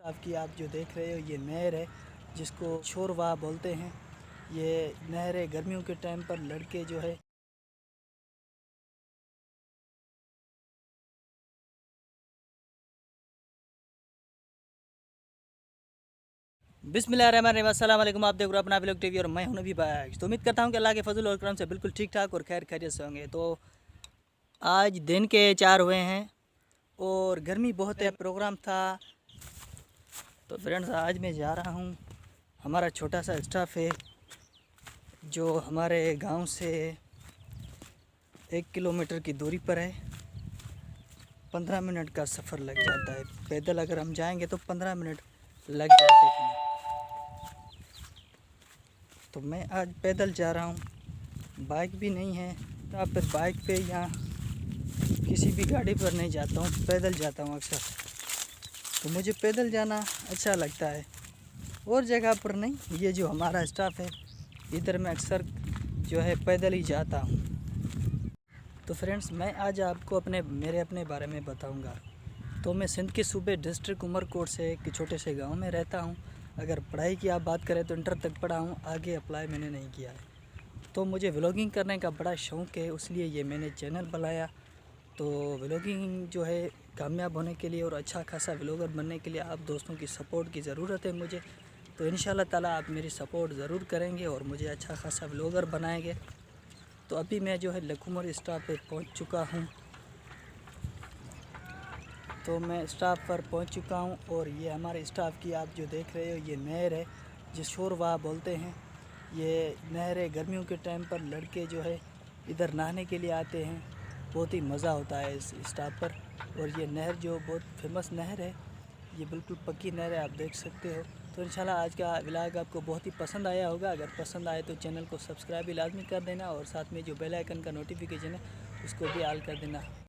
आपकी आप जो देख रहे हो ये नहर है जिसको शोरवाह बोलते हैं। ये नहर है, गर्मियों के टाइम पर लड़के जो है बिस्मिल्लाहिर्रहमानिर्रहीम, अस्सलाम वालेकुम। आप देख रहे हो अपना व्लॉग टीवी और मैं हूं नबी भाई। तो उम्मीद करता हूं कि अल्लाह के फजल और करम से बिल्कुल ठीक ठाक और खैर खैरियत से होंगे। तो आज दिन के 4 हुए हैं और गर्मी बहुत है। प्रोग्राम था तो फ्रेंड्स आज मैं जा रहा हूं। हमारा छोटा सा स्टाफ है जो हमारे गांव से 1 किलोमीटर की दूरी पर है। 15 मिनट का सफ़र लग जाता है। पैदल अगर हम जाएंगे तो 15 मिनट लग जाते हैं। तो मैं आज पैदल जा रहा हूँ, बाइक भी नहीं है। तो आप फिर बाइक पे या किसी भी गाड़ी पर नहीं जाता हूँ, पैदल जाता हूँ अक्सर। तो मुझे पैदल जाना अच्छा लगता है और जगह पर नहीं। ये जो हमारा स्टाफ है इधर मैं अक्सर जो है पैदल ही जाता हूँ। तो फ्रेंड्स मैं आज आपको अपने बारे में बताऊँगा। तो मैं सिंध के सूबे डिस्ट्रिक्ट उमरकोट से एक छोटे से गांव में रहता हूं। अगर पढ़ाई की आप बात करें तो इंटर तक पढ़ा हूं, आगे अप्लाई मैंने नहीं किया है। तो मुझे व्लॉगिंग करने का बड़ा शौक़ है, इसलिए ये मैंने चैनल बनाया। तो व्लॉगिंग जो है कामयाब होने के लिए और अच्छा खासा व्लॉगर बनने के लिए आप दोस्तों की सपोर्ट की ज़रूरत है मुझे। तो इंशाल्लाह ताला आप मेरी सपोर्ट ज़रूर करेंगे और मुझे अच्छा खासा व्लॉगर बनाएंगे। तो अभी मैं जो है लखुमर स्टॉप पे पहुँच चुका हूँ। तो मैं स्टाफ पर पहुंच चुका हूं और ये हमारे स्टाफ की आप जो देख रहे हो ये नहर है जिस शोरवाह बोलते हैं। ये नहर है, गर्मियों के टाइम पर लड़के जो है इधर नहाने के लिए आते हैं। बहुत ही मज़ा होता है इस स्टाफ पर। और ये नहर जो बहुत फेमस नहर है, ये बिल्कुल पक्की नहर है, आप देख सकते हो। तो इंशाल्लाह आज का व्लॉग आपको बहुत ही पसंद आया होगा। अगर पसंद आए तो चैनल को सब्सक्राइब भी लाजमी कर देना और साथ में जो बेल आइकन का नोटिफिकेशन है उसको भी ऑल कर देना।